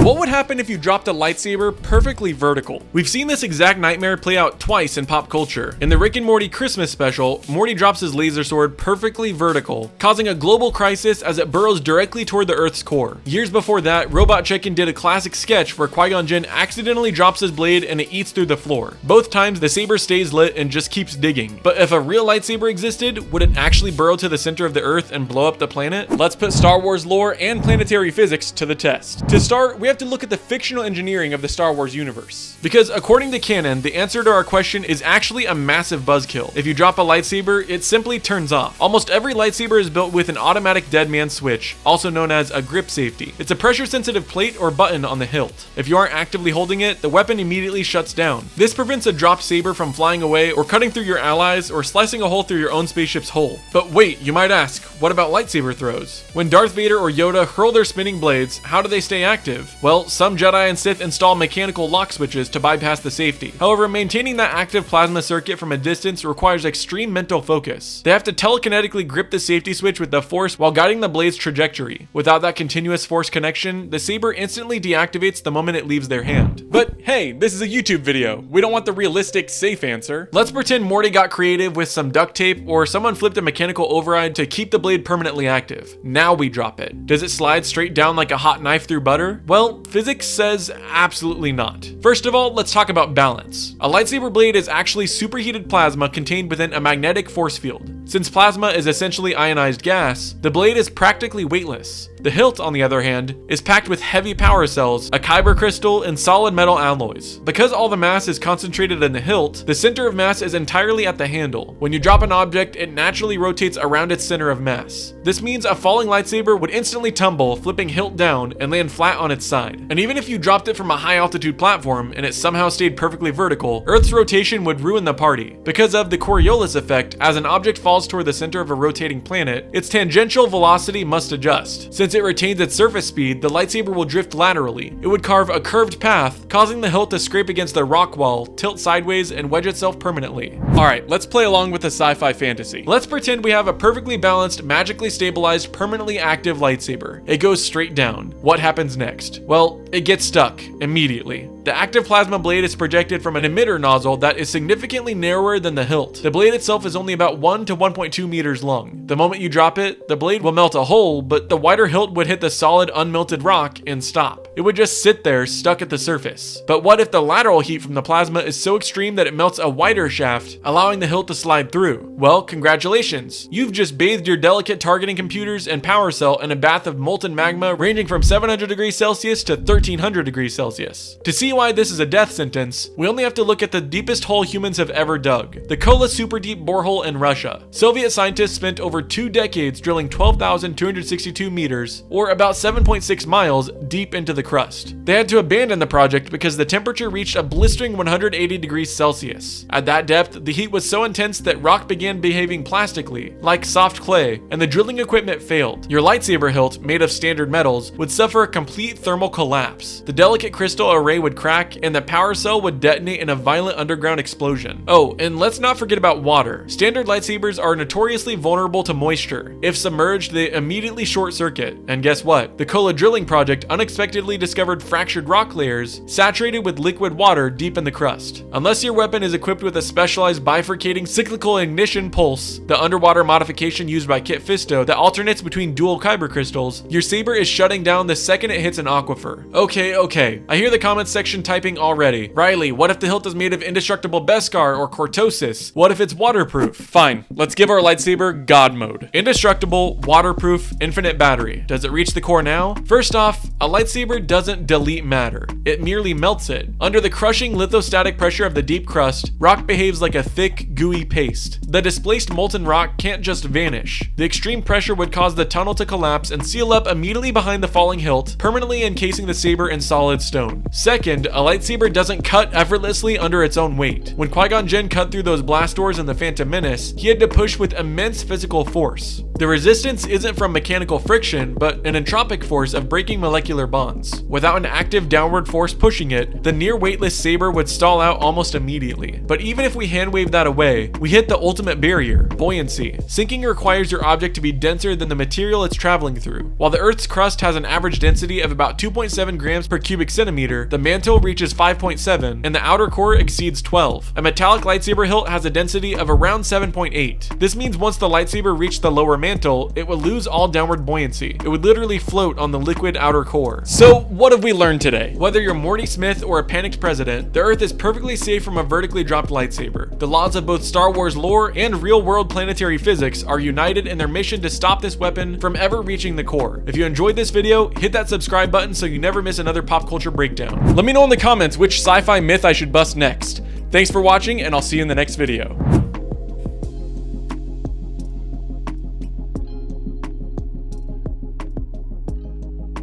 What would happen if you dropped a lightsaber perfectly vertical? We've seen this exact nightmare play out twice in pop culture. In the Rick and Morty Christmas special, Morty drops his laser sword perfectly vertical, causing a global crisis as it burrows directly toward the Earth's core. Years before that, Robot Chicken did a classic sketch where Qui-Gon Jinn accidentally drops his blade and it eats through the floor. Both times, the saber stays lit and just keeps digging. But if a real lightsaber existed, would it actually burrow to the center of the Earth and blow up the planet? Let's put Star Wars lore and planetary physics to the test. To start, we have to look at the fictional engineering of the Star Wars universe. Because according to canon, the answer to our question is actually a massive buzzkill. If you drop a lightsaber, it simply turns off. Almost every lightsaber is built with an automatic dead man switch, also known as a grip safety. It's a pressure sensitive plate or button on the hilt. If you aren't actively holding it, the weapon immediately shuts down. This prevents a dropped saber from flying away or cutting through your allies or slicing a hole through your own spaceship's hull. But wait, you might ask, what about lightsaber throws? When Darth Vader or Yoda hurl their spinning blades, how do they stay active? Well, some Jedi and Sith install mechanical lock switches to bypass the safety. However, maintaining that active plasma circuit from a distance requires extreme mental focus. They have to telekinetically grip the safety switch with the force while guiding the blade's trajectory. Without that continuous force connection, the saber instantly deactivates the moment it leaves their hand. But hey, this is a YouTube video. We don't want the realistic, safe answer. Let's pretend Morty got creative with some duct tape or someone flipped a mechanical override to keep the blade permanently active. Now we drop it. Does it slide straight down like a hot knife through butter? Well, physics says absolutely not. First of all, let's talk about balance. A lightsaber blade is actually superheated plasma contained within a magnetic force field. Since plasma is essentially ionized gas, the blade is practically weightless. The hilt, on the other hand, is packed with heavy power cells, a kyber crystal, and solid metal alloys. Because all the mass is concentrated in the hilt, the center of mass is entirely at the handle. When you drop an object, it naturally rotates around its center of mass. This means a falling lightsaber would instantly tumble, flipping hilt down, and land flat on its side. And even if you dropped it from a high altitude platform and it somehow stayed perfectly vertical, Earth's rotation would ruin the party. Because of the Coriolis effect, as an object falls toward the center of a rotating planet, its tangential velocity must adjust. Since it retains its surface speed, the lightsaber will drift laterally. It would carve a curved path, causing the hilt to scrape against the rock wall, tilt sideways, and wedge itself permanently. Alright, let's play along with a sci-fi fantasy. Let's pretend we have a perfectly balanced, magically stabilized, permanently active lightsaber. It goes straight down. What happens next? Well, it gets stuck immediately. The active plasma blade is projected from an emitter nozzle that is significantly narrower than the hilt. The blade itself is only about 1 to 1.2 meters long. The moment you drop it, the blade will melt a hole, but the wider hilt would hit the solid unmelted rock and stop. It would just sit there, stuck at the surface. But what if the lateral heat from the plasma is so extreme that it melts a wider shaft, allowing the hilt to slide through? Well, congratulations. You've just bathed your delicate targeting computers and power cell in a bath of molten magma ranging from 700 degrees Celsius to 1300 degrees Celsius. To see why this is a death sentence, we only have to look at the deepest hole humans have ever dug, the Kola super deep borehole in Russia. Soviet scientists spent over 2 decades drilling 12,262 meters, or about 7.6 miles, deep into the crust. They had to abandon the project because the temperature reached a blistering 180 degrees Celsius. At that depth, the heat was so intense that rock began behaving plastically, like soft clay, and the drilling equipment failed. Your lightsaber hilt, made of standard metals, would suffer a complete thermal collapse. The delicate crystal array would crack, and the power cell would detonate in a violent underground explosion. Oh, and let's not forget about water. Standard lightsabers are notoriously vulnerable to moisture. If submerged, they immediately short circuit. And guess what? The Kola drilling project unexpectedly discovered fractured rock layers saturated with liquid water deep in the crust. Unless your weapon is equipped with a specialized bifurcating cyclical ignition pulse, the underwater modification used by Kit Fisto that alternates between dual kyber crystals, your saber is shutting down the second it hits an aquifer. Okay. I hear the comments section typing already. Riley, what if the hilt is made of indestructible Beskar or cortosis? What if it's waterproof? Fine, let's give our lightsaber God mode. Indestructible, waterproof, infinite battery. Does it reach the core now? First off, a lightsaber doesn't delete matter. It merely melts it. Under the crushing lithostatic pressure of the deep crust, rock behaves like a thick, gooey paste. The displaced molten rock can't just vanish. The extreme pressure would cause the tunnel to collapse and seal up immediately behind the falling hilt, permanently encasing the saber in solid stone. Second, a lightsaber doesn't cut effortlessly under its own weight. When Qui-Gon Jinn cut through those blast doors in The Phantom Menace, he had to push with immense physical force. The resistance isn't from mechanical friction, but an entropic force of breaking molecular bonds. Without an active downward force pushing it, the near weightless saber would stall out almost immediately. But even if we hand wave that away, we hit the ultimate barrier, buoyancy. Sinking requires your object to be denser than the material it's traveling through. While the Earth's crust has an average density of about 2.7 grams per cubic centimeter, the mantle reaches 5.7, and the outer core exceeds 12. A metallic lightsaber hilt has a density of around 7.8. This means once the lightsaber reached the lower mantle, it would lose all downward buoyancy. It would literally float on the liquid outer core. So what have we learned today? Whether you're Morty Smith or a panicked president, the Earth is perfectly safe from a vertically dropped lightsaber. The laws of both Star Wars lore and real-world planetary physics are united in their mission to stop this weapon from ever reaching the core. If you enjoyed this video, hit that subscribe button so you never miss another pop culture breakdown. Let me know in the comments which sci-fi myth I should bust next. Thanks for watching, and I'll see you in the next video.